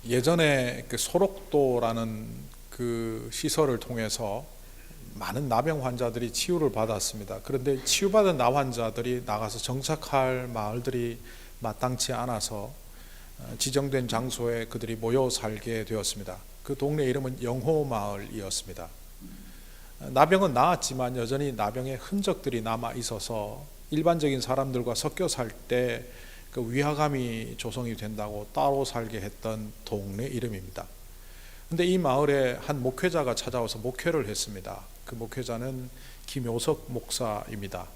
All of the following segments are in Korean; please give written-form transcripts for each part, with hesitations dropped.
예전에 그 소록도라는 그 시설을 통해서 많은 나병 환자들이 치유를 받았습니다. 그런데 치유받은 나 환자들이 나가서 정착할 마을들이 마땅치 않아서 지정된 장소에 그들이 모여 살게 되었습니다. 그 동네 이름은 영호마을이었습니다. 나병은 나았지만 여전히 나병의 흔적들이 남아 있어서 일반적인 사람들과 섞여 살 때 그 위화감이 조성이 된다고 따로 살게 했던 동네 이름입니다. 근데 이 마을에 한 목회자가 찾아와서 목회를 했습니다. 그 목회자는 김효석 목사입니다.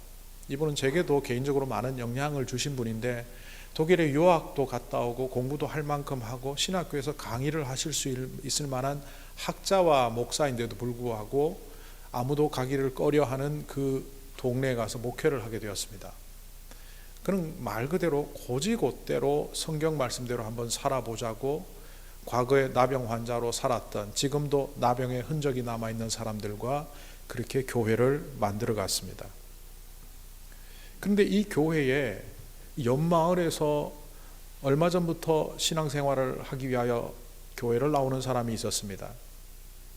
이분은 제게도 개인적으로 많은 영향을 주신 분인데 독일에 유학도 갔다 오고 공부도 할 만큼 하고 신학교에서 강의를 하실 수 있을 만한 학자와 목사인데도 불구하고 아무도 가기를 꺼려하는 그 동네에 가서 목회를 하게 되었습니다. 그는 말 그대로 고지곳대로 성경 말씀대로 한번 살아보자고 과거에 나병 환자로 살았던, 지금도 나병의 흔적이 남아있는 사람들과 그렇게 교회를 만들어 갔습니다. 그런데 이 교회에 옆마을에서 얼마 전부터 신앙생활을 하기 위하여 교회를 나오는 사람이 있었습니다.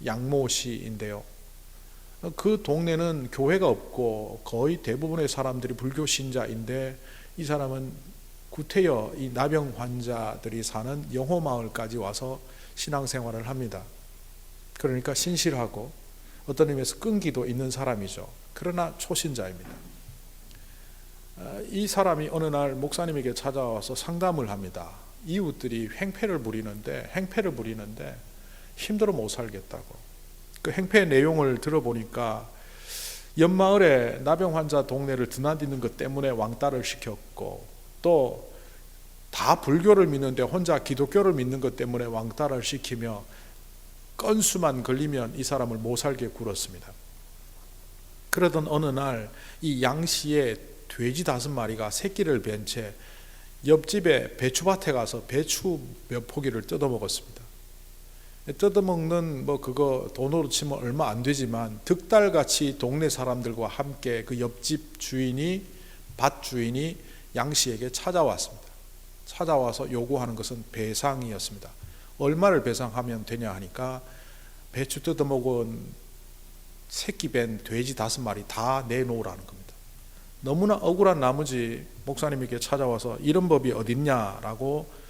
양모 씨인데요. 그 동네는 교회가 없고 거의 대부분의 사람들이 불교 신자인데 이 사람은 구태여 이 나병 환자들이 사는 영호마을까지 와서 신앙생활을 합니다. 그러니까 신실하고 어떤 의미에서 끈기도 있는 사람이죠. 그러나 초신자입니다. 이 사람이 어느 날 목사님에게 찾아와서 상담을 합니다. 이웃들이 행패를 부리는데 힘들어 못 살겠다고. 그 행패의 내용을 들어보니까 옆마을에 나병 환자 동네를 드나드는 것 때문에 왕따를 시켰고, 또 다 불교를 믿는데 혼자 기독교를 믿는 것 때문에 왕따를 시키며 건수만 걸리면 이 사람을 못 살게 굴었습니다. 그러던 어느 날 이 양씨의 돼지 5마리가 새끼를 뵌 채 옆집에 배추밭에 가서 배추 몇 포기를 뜯어먹었습니다. 뜯어먹는 그거 돈으로 치면 얼마 안 되지만 득달같이 동네 사람들과 함께 그 옆집 주인이, 밭 주인이 양씨에게 찾아왔습니다. 찾아와서 요구하는 것은 배상이었습니다. 얼마를 배상하면 되냐 하니까 배추 뜯어먹은 새끼 밴 돼지 5마리 다 내놓으라는 겁니다. 너무나 억울한 나머지 목사님에게 찾아와서 이런 법이 어딨냐라고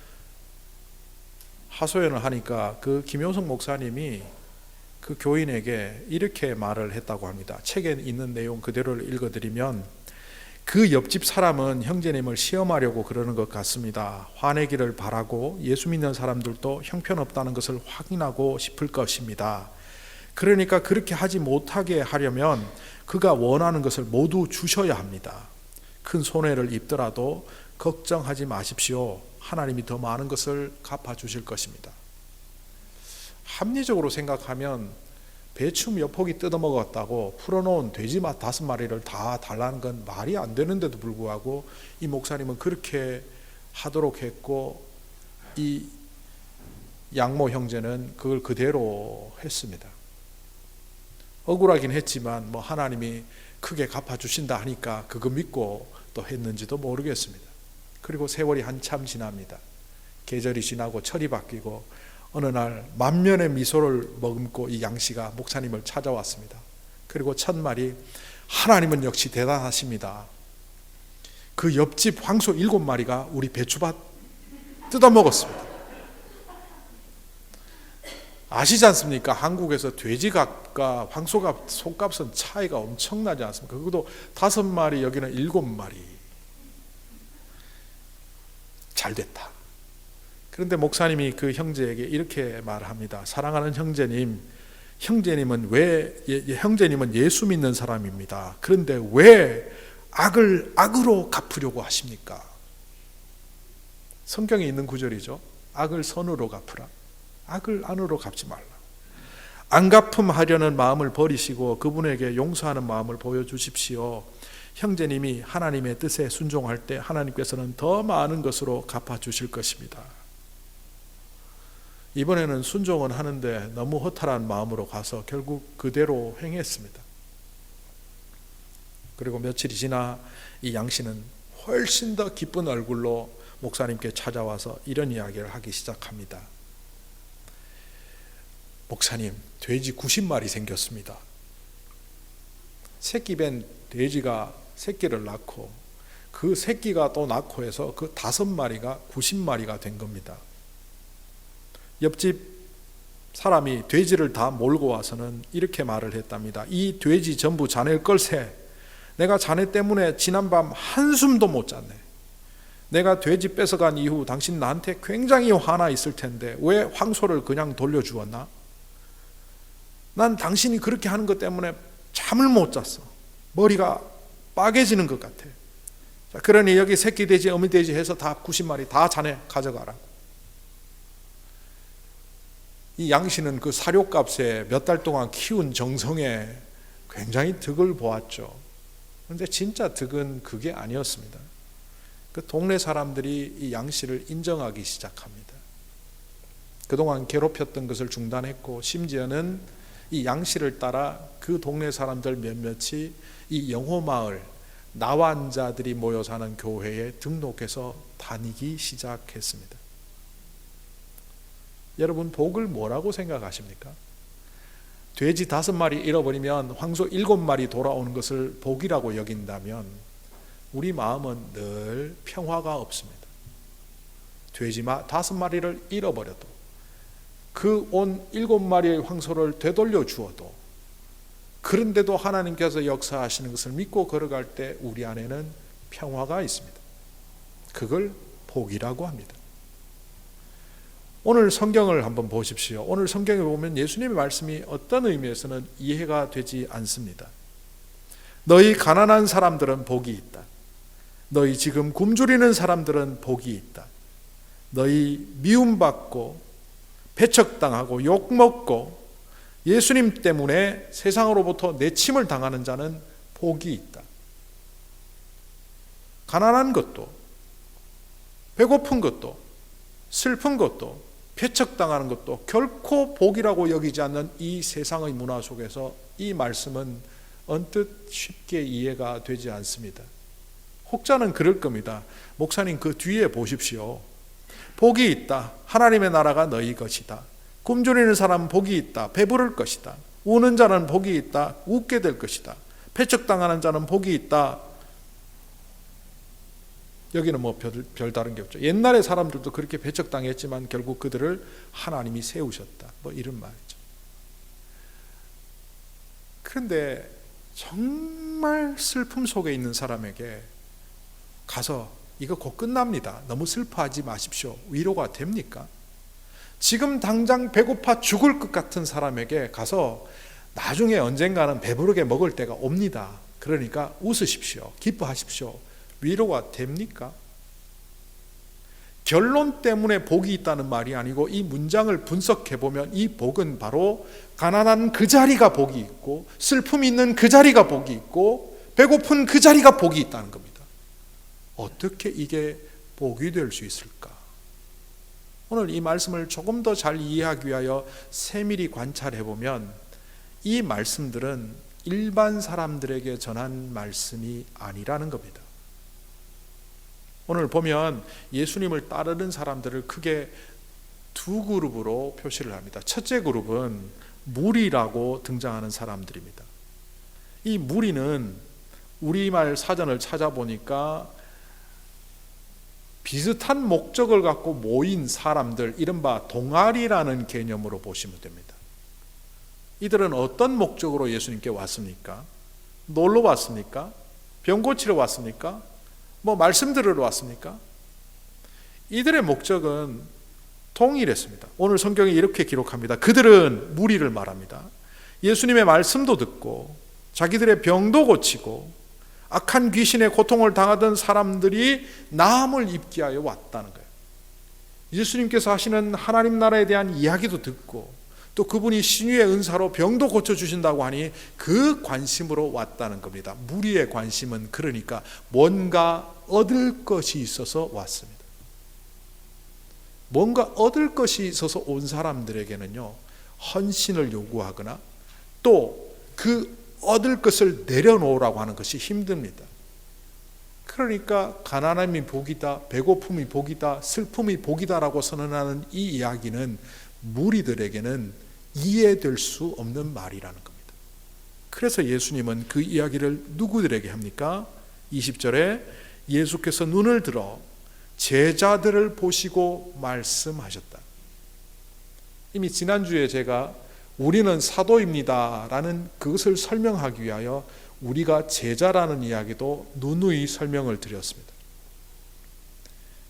하소연을 하니까 그 김효석 목사님이 그 교인에게 이렇게 말을 했다고 합니다. 책에 있는 내용 그대로를 읽어드리면, 그 옆집 사람은 형제님을 시험하려고 그러는 것 같습니다. 화내기를 바라고 예수 믿는 사람들도 형편없다는 것을 확인하고 싶을 것입니다. 그러니까 그렇게 하지 못하게 하려면 그가 원하는 것을 모두 주셔야 합니다. 큰 손해를 입더라도 걱정하지 마십시오. 하나님이 더 많은 것을 갚아주실 것입니다. 합리적으로 생각하면 배추 몇 포기 뜯어먹었다고 풀어놓은 돼지 5마리를 다 달라는 건 말이 안 되는데도 불구하고 이 목사님은 그렇게 하도록 했고, 이 양모 형제는 그걸 그대로 했습니다. 억울하긴 했지만 하나님이 크게 갚아주신다 하니까 그거 믿고 또 했는지도 모르겠습니다. 그리고 세월이 한참 지납니다. 계절이 지나고 철이 바뀌고 어느 날 만면의 미소를 머금고 이 양씨가 목사님을 찾아왔습니다. 그리고 첫 말이, 하나님은 역시 대단하십니다. 그 옆집 황소 7마리가 우리 배추밭 뜯어먹었습니다. 아시지 않습니까? 한국에서 돼지값과 황소값 손값은 차이가 엄청나지 않습니까? 그것도 5마리, 여기는 7마리. 잘 됐다. 그런데 목사님이 그 형제에게 이렇게 말합니다. 사랑하는 형제님, 형제님은 예수 믿는 사람입니다. 그런데 왜 악을 악으로 갚으려고 하십니까? 성경에 있는 구절이죠. 악을 선으로 갚으라. 악을 안으로 갚지 말라. 안 갚음하려는 마음을 버리시고 그분에게 용서하는 마음을 보여주십시오. 형제님이 하나님의 뜻에 순종할 때 하나님께서는 더 많은 것으로 갚아주실 것입니다. 이번에는 순종은 하는데 너무 허탈한 마음으로 가서 결국 그대로 행했습니다. 그리고 며칠이 지나 이 양씨는 훨씬 더 기쁜 얼굴로 목사님께 찾아와서 이런 이야기를 하기 시작합니다. 목사님, 돼지 90마리 생겼습니다. 새끼 뺀 돼지가 새끼를 낳고 그 새끼가 또 낳고 해서 그 5마리가 90마리가 된 겁니다. 옆집 사람이 돼지를 다 몰고 와서는 이렇게 말을 했답니다. 이 돼지 전부 자네일 걸세. 내가 자네 때문에 지난밤 한숨도 못 잤네. 내가 돼지 뺏어간 이후 당신 나한테 굉장히 화나 있을 텐데 왜 황소를 그냥 돌려주었나? 난 당신이 그렇게 하는 것 때문에 잠을 못 잤어. 머리가 빠개지는 것 같아. 자, 그러니 여기 새끼 돼지, 어미 돼지 해서 다 90마리 다 자네 가져가라고. 이 양씨는 그 사료값에 몇 달 동안 키운 정성에 굉장히 득을 보았죠. 그런데 진짜 득은 그게 아니었습니다. 그 동네 사람들이 이 양씨를 인정하기 시작합니다. 그동안 괴롭혔던 것을 중단했고 심지어는 이 양씨를 따라 그 동네 사람들 몇몇이 이 영호마을 나환자들이 모여 사는 교회에 등록해서 다니기 시작했습니다. 여러분, 복을 뭐라고 생각하십니까? 돼지 5마리 잃어버리면 황소 7마리 돌아오는 것을 복이라고 여긴다면 우리 마음은 늘 평화가 없습니다. 돼지 5마리를 잃어버려도 그 온 7마리의 황소를 되돌려 주어도 그런데도 하나님께서 역사하시는 것을 믿고 걸어갈 때 우리 안에는 평화가 있습니다. 그걸 복이라고 합니다. 오늘 성경을 한번 보십시오. 오늘 성경에 보면 예수님의 말씀이 어떤 의미에서는 이해가 되지 않습니다. 너희 가난한 사람들은 복이 있다. 너희 지금 굶주리는 사람들은 복이 있다. 너희 미움받고 배척당하고 욕먹고 예수님 때문에 세상으로부터 내침을 당하는 자는 복이 있다. 가난한 것도 배고픈 것도 슬픈 것도 배척당하는 것도 결코 복이라고 여기지 않는 이 세상의 문화 속에서 이 말씀은 언뜻 쉽게 이해가 되지 않습니다. 혹자는 그럴 겁니다. 목사님, 그 뒤에 보십시오. 복이 있다. 하나님의 나라가 너희 것이다. 굶주리는 사람은 복이 있다. 배부를 것이다. 우는 자는 복이 있다. 웃게 될 것이다. 배척당하는 자는 복이 있다. 여기는 뭐 별다른 게 없죠. 옛날에 사람들도 그렇게 배척당했지만 결국 그들을 하나님이 세우셨다. 뭐 이런 말이죠. 그런데 정말 슬픔 속에 있는 사람에게 가서 이거 곧 끝납니다. 너무 슬퍼하지 마십시오. 위로가 됩니까? 지금 당장 배고파 죽을 것 같은 사람에게 가서 나중에 언젠가는 배부르게 먹을 때가 옵니다. 그러니까 웃으십시오. 기뻐하십시오. 위로가 됩니까? 결론 때문에 복이 있다는 말이 아니고 이 문장을 분석해보면 이 복은 바로 가난한 그 자리가 복이 있고 슬픔이 있는 그 자리가 복이 있고 배고픈 그 자리가 복이 있다는 겁니다. 어떻게 이게 복이 될 수 있을까? 오늘 이 말씀을 조금 더 잘 이해하기 위하여 세밀히 관찰해보면 이 말씀들은 일반 사람들에게 전한 말씀이 아니라는 겁니다. 오늘 보면 예수님을 따르는 사람들을 크게 두 그룹으로 표시를 합니다. 첫째 그룹은 무리라고 등장하는 사람들입니다. 이 무리는 우리말 사전을 찾아보니까 비슷한 목적을 갖고 모인 사람들, 이른바 동아리라는 개념으로 보시면 됩니다. 이들은 어떤 목적으로 예수님께 왔습니까? 놀러 왔습니까? 병 고치러 왔습니까? 뭐 말씀 들으러 왔습니까? 이들의 목적은 동일했습니다. 오늘 성경이 이렇게 기록합니다. 그들은 무리를 말합니다. 예수님의 말씀도 듣고 자기들의 병도 고치고 악한 귀신의 고통을 당하던 사람들이 나음을 입게 하여 왔다는 거예요. 예수님께서 하시는 하나님 나라에 대한 이야기도 듣고 또 그분이 신유의 은사로 병도 고쳐주신다고 하니 그 관심으로 왔다는 겁니다. 무리의 관심은 그러니까 뭔가 얻을 것이 있어서 왔습니다. 뭔가 얻을 것이 있어서 온 사람들에게는요, 헌신을 요구하거나 또 그 얻을 것을 내려놓으라고 하는 것이 힘듭니다. 그러니까 가난함이 복이다, 배고픔이 복이다, 슬픔이 복이다라고 선언하는 이 이야기는 무리들에게는 이해될 수 없는 말이라는 겁니다. 그래서 예수님은 그 이야기를 누구들에게 합니까? 20절에 예수께서 눈을 들어 제자들을 보시고 말씀하셨다. 이미 지난주에 제가 우리는 사도입니다 라는 그것을 설명하기 위하여 우리가 제자라는 이야기도 누누이 설명을 드렸습니다.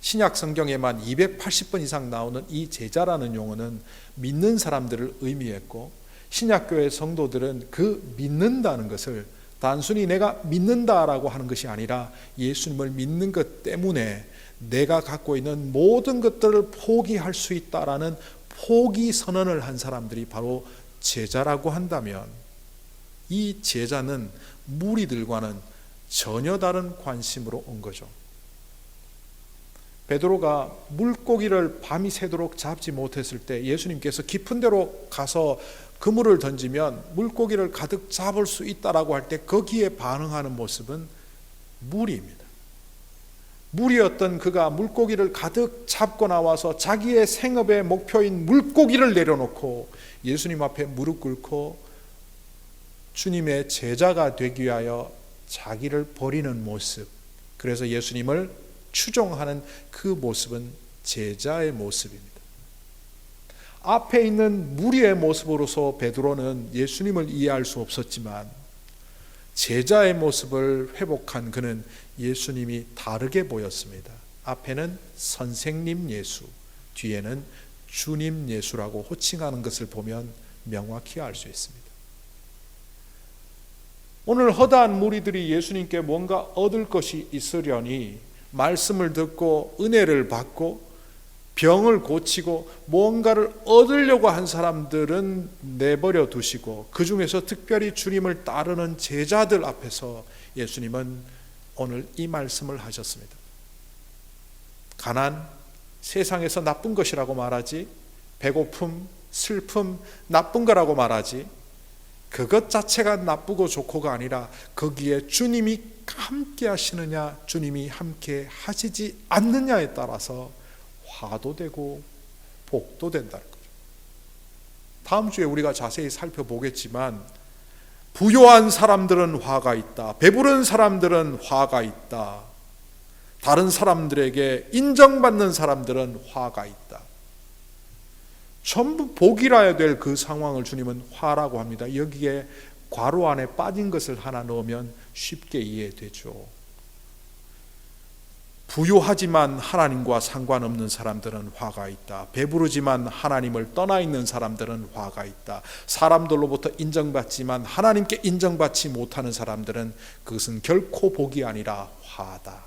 신약 성경에만 280번 이상 나오는 이 제자라는 용어는 믿는 사람들을 의미했고, 신약교회 성도들은 그 믿는다는 것을 단순히 내가 믿는다라고 하는 것이 아니라 예수님을 믿는 것 때문에 내가 갖고 있는 모든 것들을 포기할 수 있다라는 포기 선언을 한 사람들이 바로 제자라고 한다면, 이 제자는 무리들과는 전혀 다른 관심으로 온 거죠. 베드로가 물고기를 밤이 새도록 잡지 못했을 때 예수님께서 깊은 데로 가서 그물을 던지면 물고기를 가득 잡을 수 있다라고 할 때 거기에 반응하는 모습은 무리입니다. 무리였던 그가 물고기를 가득 잡고 나와서 자기의 생업의 목표인 물고기를 내려놓고 예수님 앞에 무릎 꿇고 주님의 제자가 되기 위하여 자기를 버리는 모습, 그래서 예수님을 추종하는 그 모습은 제자의 모습입니다. 앞에 있는 무리의 모습으로서 베드로는 예수님을 이해할 수 없었지만 제자의 모습을 회복한 그는 예수님이 다르게 보였습니다. 앞에는 선생님 예수, 뒤에는 주님 예수라고 호칭하는 것을 보면 명확히 알 수 있습니다. 오늘 허다한 무리들이 예수님께 뭔가 얻을 것이 있으려니 말씀을 듣고 은혜를 받고 병을 고치고 뭔가를 얻으려고 한 사람들은 내버려 두시고, 그 중에서 특별히 주님을 따르는 제자들 앞에서 예수님은 오늘 이 말씀을 하셨습니다. 가난, 세상에서 나쁜 것이라고 말하지, 배고픔, 슬픔, 나쁜 거라고 말하지, 그것 자체가 나쁘고 좋고가 아니라 거기에 주님이 함께 하시느냐, 주님이 함께 하시지 않느냐에 따라서 화도 되고 복도 된다는 거죠. 다음 주에 우리가 자세히 살펴보겠지만, 부요한 사람들은 화가 있다, 배부른 사람들은 화가 있다, 다른 사람들에게 인정받는 사람들은 화가 있다. 전부 복이라야 될 그 상황을 주님은 화라고 합니다. 여기에 괄호 안에 빠진 것을 하나 넣으면 쉽게 이해되죠. 부유하지만 하나님과 상관없는 사람들은 화가 있다. 배부르지만 하나님을 떠나 있는 사람들은 화가 있다. 사람들로부터 인정받지만 하나님께 인정받지 못하는 사람들은 그것은 결코 복이 아니라 화다.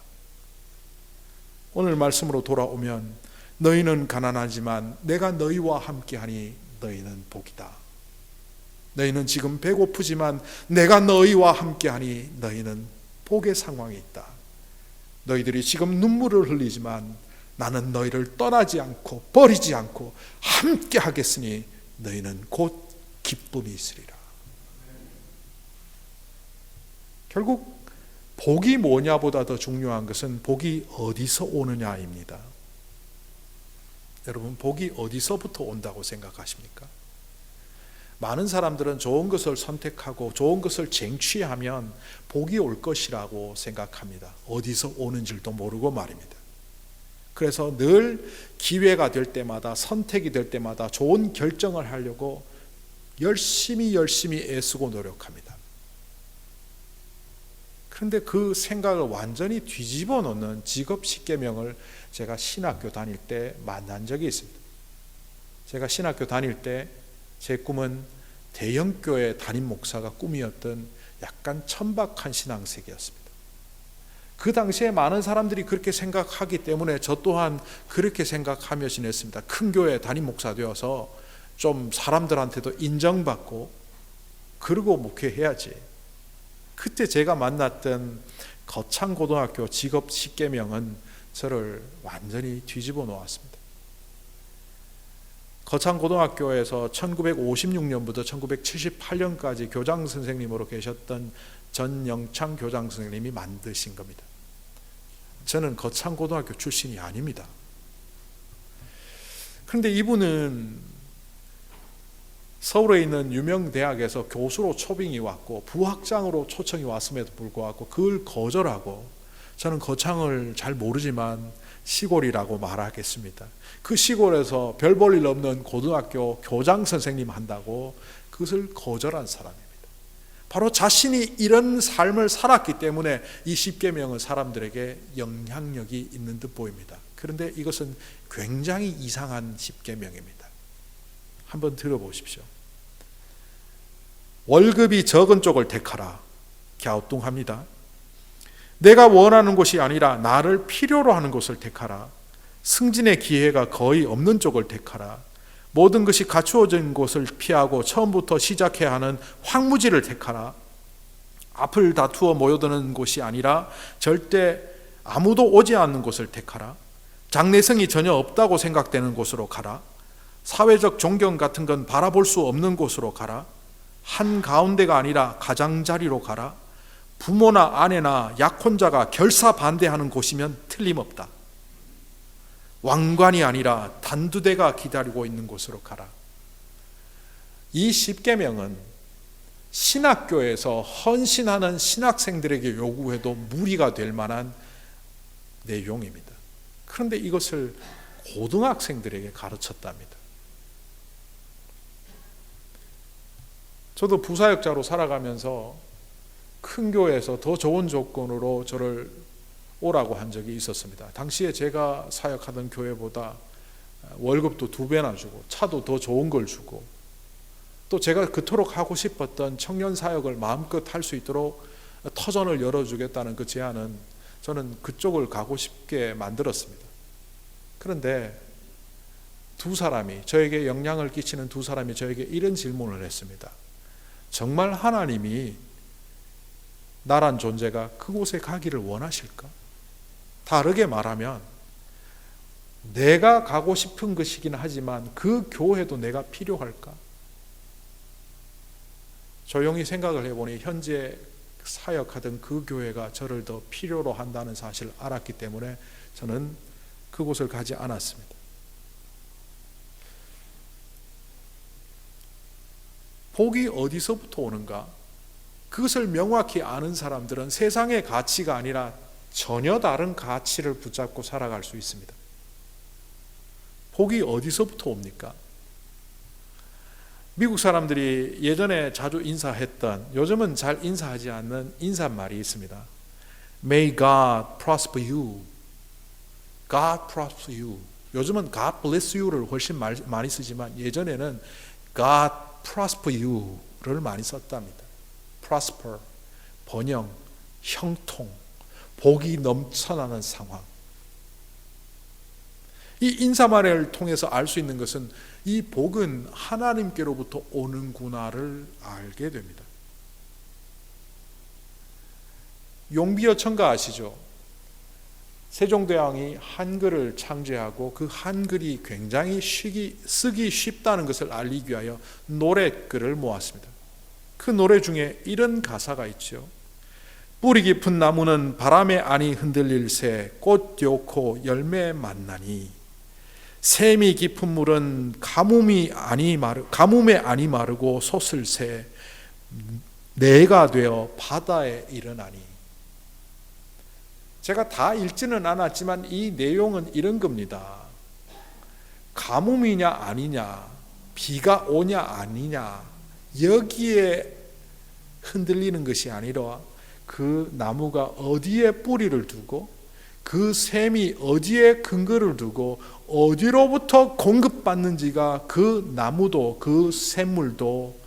오늘 말씀으로 돌아오면, 너희는 가난하지만 내가 너희와 함께하니 너희는 복이다. 너희는 지금 배고프지만 내가 너희와 함께하니 너희는 복의 상황에 있다. 너희들이 지금 눈물을 흘리지만 나는 너희를 떠나지 않고 버리지 않고 함께 하겠으니 너희는 곧 기쁨이 있으리라. 결국 복이 뭐냐보다 더 중요한 것은 복이 어디서 오느냐입니다. 여러분, 복이 어디서부터 온다고 생각하십니까? 많은 사람들은 좋은 것을 선택하고 좋은 것을 쟁취하면 복이 올 것이라고 생각합니다. 어디서 오는 줄도 모르고 말입니다. 그래서 늘 기회가 될 때마다, 선택이 될 때마다 좋은 결정을 하려고 열심히 애쓰고 노력합니다. 그런데 그 생각을 완전히 뒤집어 놓는 직업 10계명을 제가 신학교 다닐 때 만난 적이 있습니다. 제가 신학교 다닐 때 제 꿈은 대형교회 담임 목사가 꿈이었던 약간 천박한 신앙생이었습니다. 그 당시에 많은 사람들이 그렇게 생각하기 때문에 저 또한 그렇게 생각하며 지냈습니다. 큰 교회 담임 목사 되어서 좀 사람들한테도 인정받고 그러고 목회해야지. 그때 제가 만났던 거창고등학교 직업 10계명은 저를 완전히 뒤집어 놓았습니다. 거창고등학교에서 1956년부터 1978년까지 교장 선생님으로 계셨던 전영창 교장 선생님이 만드신 겁니다. 저는 거창고등학교 출신이 아닙니다. 그런데 이분은 서울에 있는 유명 대학에서 교수로 초빙이 왔고 부학장으로 초청이 왔음에도 불구하고 그걸 거절하고, 저는 거창을 잘 모르지만 시골이라고 말하겠습니다. 그 시골에서 별 볼 일 없는 고등학교 교장 선생님 한다고 그것을 거절한 사람입니다. 바로 자신이 이런 삶을 살았기 때문에 이 십계명은 사람들에게 영향력이 있는 듯 보입니다. 그런데 이것은 굉장히 이상한 십계명입니다. 한번 들어보십시오. 월급이 적은 쪽을 택하라. 갸우뚱합니다. 내가 원하는 곳이 아니라 나를 필요로 하는 곳을 택하라. 승진의 기회가 거의 없는 쪽을 택하라. 모든 것이 갖추어진 곳을 피하고 처음부터 시작해야 하는 황무지를 택하라. 앞을 다투어 모여드는 곳이 아니라 절대 아무도 오지 않는 곳을 택하라. 장래성이 전혀 없다고 생각되는 곳으로 가라. 사회적 존경 같은 건 바라볼 수 없는 곳으로 가라. 한가운데가 아니라 가장자리로 가라. 부모나 아내나 약혼자가 결사 반대하는 곳이면 틀림없다. 왕관이 아니라 단두대가 기다리고 있는 곳으로 가라. 이 십계명은 신학교에서 헌신하는 신학생들에게 요구해도 무리가 될 만한 내용입니다. 그런데 이것을 고등학생들에게 가르쳤답니다. 저도 부사역자로 살아가면서 큰 교회에서 더 좋은 조건으로 저를 오라고 한 적이 있었습니다. 당시에 제가 사역하던 교회보다 월급도 2배나 주고 차도 더 좋은 걸 주고, 또 제가 그토록 하고 싶었던 청년 사역을 마음껏 할 수 있도록 터전을 열어주겠다는 그 제안은 저는 그쪽을 가고 싶게 만들었습니다. 그런데 두 사람이, 저에게 영향을 끼치는 두 사람이 저에게 이런 질문을 했습니다. 정말 하나님이 나란 존재가 그곳에 가기를 원하실까? 다르게 말하면 내가 가고 싶은 것이긴 하지만 그 교회도 내가 필요할까? 조용히 생각을 해보니 현재 사역하던 그 교회가 저를 더 필요로 한다는 사실을 알았기 때문에 저는 그곳을 가지 않았습니다. 복이 어디서부터 오는가? 그것을 명확히 아는 사람들은 세상의 가치가 아니라 전혀 다른 가치를 붙잡고 살아갈 수 있습니다. 복이 어디서부터 옵니까? 미국 사람들이 예전에 자주 인사했던, 요즘은 잘 인사하지 않는 인사말이 있습니다. May God prosper you. God prosper you. 요즘은 God bless you를 훨씬 많이 쓰지만 예전에는 God prosper you를 많이 썼답니다. prosper, 번영, 형통, 복이 넘쳐나는 상황. 이 인사말을 통해서 알 수 있는 것은 이 복은 하나님께로부터 오는구나를 알게 됩니다. 용비어 청가 아시죠? 세종대왕이 한글을 창제하고 그 한글이 굉장히 쓰기 쉽다는 것을 알리기 위하여 노랫글을 모았습니다. 그 노래 중에 이런 가사가 있죠. 뿌리 깊은 나무는 바람에 아니 흔들릴새 꽃 좋고 열매 만나니 샘이 깊은 물은 가뭄에 아니 마르고 솟을새 내가 되어 바다에 일어나니. 제가 다 읽지는 않았지만 이 내용은 이런 겁니다. 가뭄이냐 아니냐, 비가 오냐 아니냐, 여기에 흔들리는 것이 아니라 그 나무가 어디에 뿌리를 두고 그 샘이 어디에 근거를 두고 어디로부터 공급받는지가 그 나무도 그 샘물도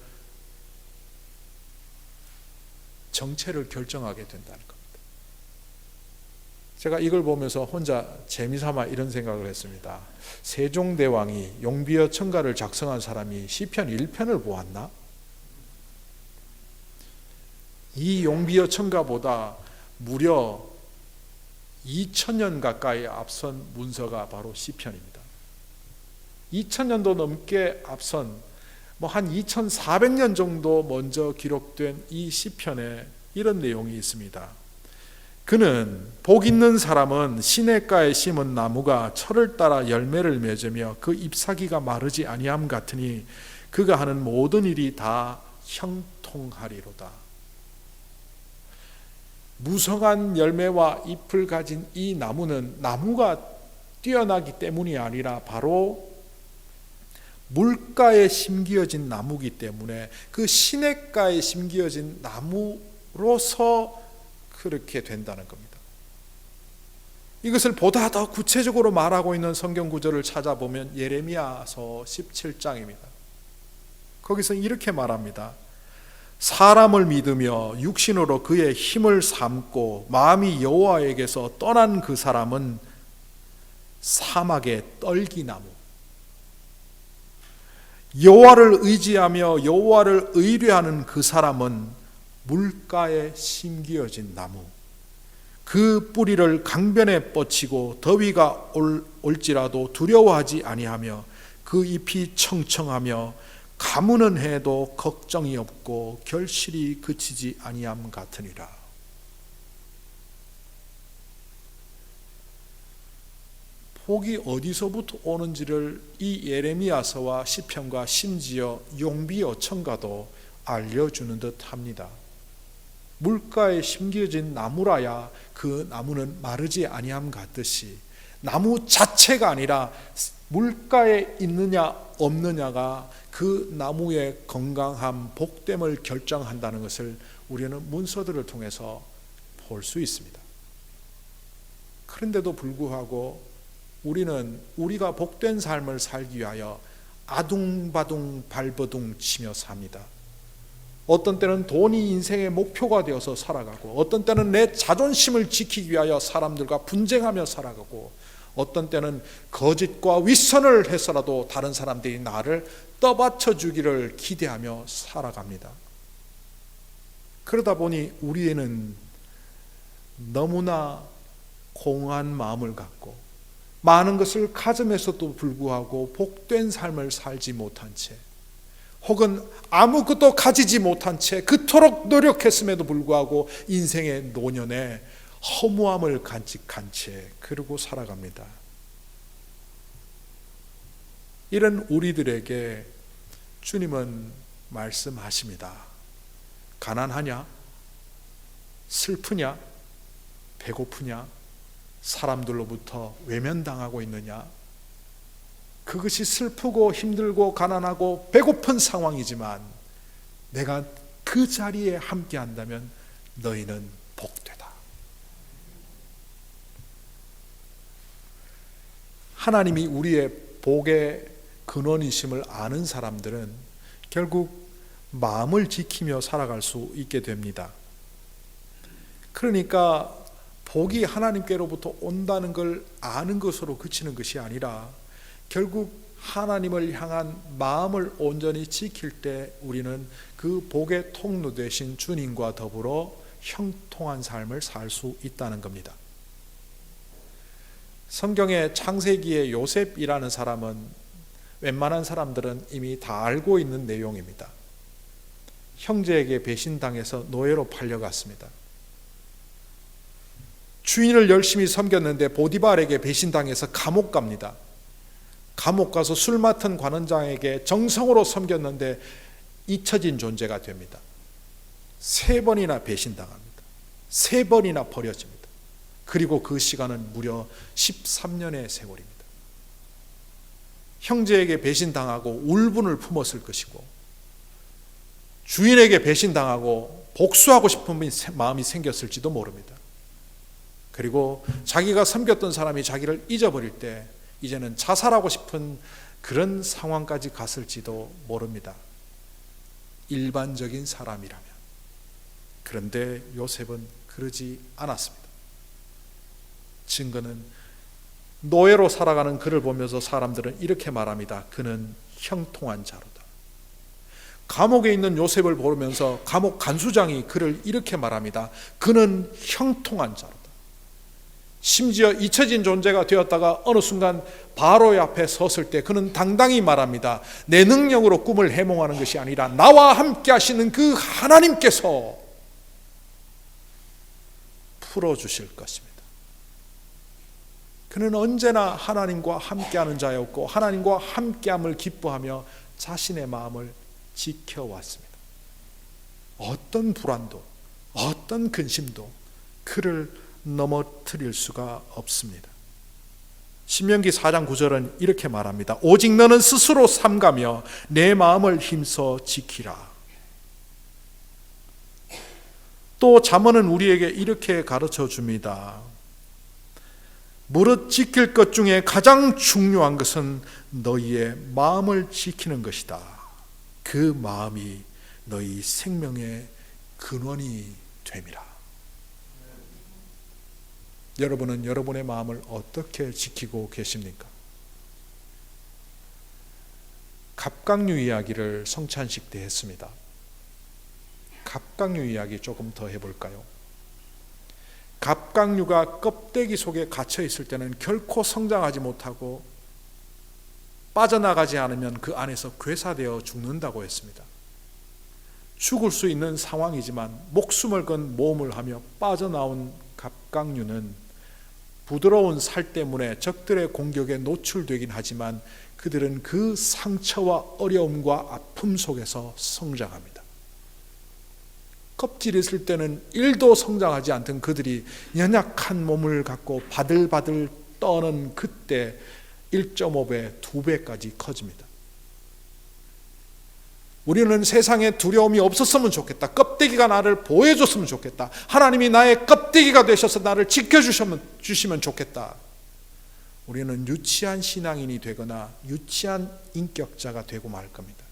정체를 결정하게 된다는 겁니다. 제가 이걸 보면서 혼자 재미삼아 이런 생각을 했습니다. 세종대왕이 용비어 청가를 작성한 사람이 시편 1편을 보았나? 이 용비어 청가보다 무려 2000년 가까이 앞선 문서가 바로 시편입니다. 2000년도 넘게 앞선 한 2400년 정도 먼저 기록된 이 시편에 이런 내용이 있습니다. 그는 복 있는 사람은 시냇가에 심은 나무가 철을 따라 열매를 맺으며 그 잎사귀가 마르지 아니함 같으니 그가 하는 모든 일이 다 형통하리로다. 무성한 열매와 잎을 가진 이 나무는 나무가 뛰어나기 때문이 아니라 바로 물가에 심기어진 나무이기 때문에 그 시냇가에 심기어진 나무로서 그렇게 된다는 겁니다. 이것을 보다 더 구체적으로 말하고 있는 성경 구절을 찾아보면 예레미야서 17장입니다. 거기서 이렇게 말합니다. 사람을 믿으며 육신으로 그의 힘을 삼고 마음이 여호와에게서 떠난 그 사람은 사막의 떨기나무, 여호와를 의지하며 여호와를 의뢰하는 그 사람은 물가에 심기어진 나무, 그 뿌리를 강변에 뻗치고 더위가 올지라도 두려워하지 아니하며 그 잎이 청청하며 가무는 해도 걱정이 없고 결실이 그치지 아니함 같으니라. 복이 어디서부터 오는지를 이 예레미야서와 시편과 심지어 용비어천가도 알려주는 듯합니다. 물가에 심겨진 나무라야 그 나무는 마르지 아니함 같듯이 나무 자체가 아니라 물가에 있느냐 없느냐가 그 나무의 건강함, 복됨을 결정한다는 것을 우리는 문서들을 통해서 볼 수 있습니다. 그런데도 불구하고 우리는 우리가 복된 삶을 살기 위하여 아둥바둥 발버둥 치며 삽니다. 어떤 때는 돈이 인생의 목표가 되어서 살아가고, 어떤 때는 내 자존심을 지키기 위하여 사람들과 분쟁하며 살아가고, 어떤 때는 거짓과 윗선을 해서라도 다른 사람들이 나를 떠받쳐 주기를 기대하며 살아갑니다. 그러다 보니 우리에는 너무나 공허한 마음을 갖고 많은 것을 가짐에서도 불구하고 복된 삶을 살지 못한 채, 혹은 아무것도 가지지 못한 채 그토록 노력했음에도 불구하고 인생의 노년에 허무함을 간직한 채 그러고 살아갑니다. 이런 우리들에게 주님은 말씀하십니다. 가난하냐? 슬프냐? 배고프냐? 사람들로부터 외면당하고 있느냐? 그것이 슬프고 힘들고 가난하고 배고픈 상황이지만 내가 그 자리에 함께 한다면 너희는 복되다. 하나님이 우리의 복의 근원이심을 아는 사람들은 결국 마음을 지키며 살아갈 수 있게 됩니다. 그러니까 복이 하나님께로부터 온다는 걸 아는 것으로 그치는 것이 아니라 결국 하나님을 향한 마음을 온전히 지킬 때 우리는 그 복의 통로 되신 주님과 더불어 형통한 삶을 살 수 있다는 겁니다. 성경의 창세기의 요셉이라는 사람은 웬만한 사람들은 이미 다 알고 있는 내용입니다. 형제에게 배신당해서 노예로 팔려갔습니다. 주인을 열심히 섬겼는데 보디발에게 배신당해서 감옥 갑니다. 감옥 가서 술 맡은 관원장에게 정성으로 섬겼는데 잊혀진 존재가 됩니다. 3번이나 배신당합니다. 3번이나 버려집니다. 그리고 그 시간은 무려 13년의 세월입니다. 형제에게 배신당하고 울분을 품었을 것이고, 주인에게 배신당하고 복수하고 싶은 마음이 생겼을지도 모릅니다. 그리고 자기가 섬겼던 사람이 자기를 잊어버릴 때 이제는 자살하고 싶은 그런 상황까지 갔을지도 모릅니다. 일반적인 사람이라면. 그런데 요셉은 그러지 않았습니다. 증거는 노예로 살아가는 그를 보면서 사람들은 이렇게 말합니다. 그는 형통한 자로다. 감옥에 있는 요셉을 보면서 감옥 간수장이 그를 이렇게 말합니다. 그는 형통한 자로다. 심지어 잊혀진 존재가 되었다가 어느 순간 바로의 앞에 섰을 때 그는 당당히 말합니다. 내 능력으로 꿈을 해몽하는 것이 아니라 나와 함께 하시는 그 하나님께서 풀어주실 것입니다. 그는 언제나 하나님과 함께하는 자였고 하나님과 함께함을 기뻐하며 자신의 마음을 지켜왔습니다. 어떤 불안도 어떤 근심도 그를 넘어뜨릴 수가 없습니다. 신명기 4장 9절은 이렇게 말합니다. 오직 너는 스스로 삼가며 내 마음을 힘써 지키라. 또 잠언은 우리에게 이렇게 가르쳐 줍니다. 무릇 지킬 것 중에 가장 중요한 것은 너희의 마음을 지키는 것이다. 그 마음이 너희 생명의 근원이 됨이라. 여러분은 여러분의 마음을 어떻게 지키고 계십니까? 갑각류 이야기를 성찬식 때 했습니다. 갑각류 이야기 조금 더 해볼까요? 갑각류가 껍데기 속에 갇혀 있을 때는 결코 성장하지 못하고 빠져나가지 않으면 그 안에서 괴사되어 죽는다고 했습니다. 죽을 수 있는 상황이지만 목숨을 건 모험을 하며 빠져나온 갑각류는 부드러운 살 때문에 적들의 공격에 노출되긴 하지만 그들은 그 상처와 어려움과 아픔 속에서 성장합니다. 껍질이 있을 때는 1도 성장하지 않던 그들이 연약한 몸을 갖고 바들바들 떠는 그때 1.5배, 2배까지 커집니다. 우리는 세상에 두려움이 없었으면 좋겠다. 껍데기가 나를 보호해줬으면 좋겠다. 하나님이 나의 껍데기가 되셔서 나를 지켜주시면 좋겠다. 우리는 유치한 신앙인이 되거나 유치한 인격자가 되고 말 겁니다.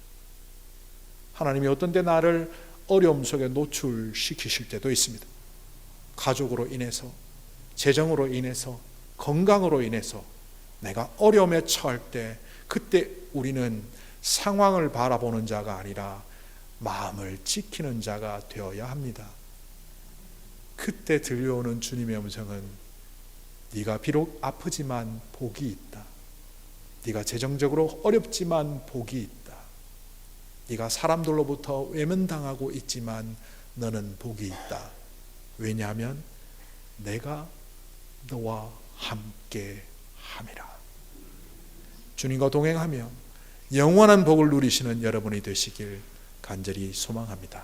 하나님이 어떤 때 나를 어려움 속에 노출시키실 때도 있습니다. 가족으로 인해서, 재정으로 인해서, 건강으로 인해서 내가 어려움에 처할 때 그때 우리는 상황을 바라보는 자가 아니라 마음을 지키는 자가 되어야 합니다. 그때 들려오는 주님의 음성은 네가 비록 아프지만 복이 있다. 네가 재정적으로 어렵지만 복이 있다. 네가 사람들로부터 외면당하고 있지만 너는 복이 있다. 왜냐하면 내가 너와 함께 함이라. 주님과 동행하며 영원한 복을 누리시는 여러분이 되시길 간절히 소망합니다.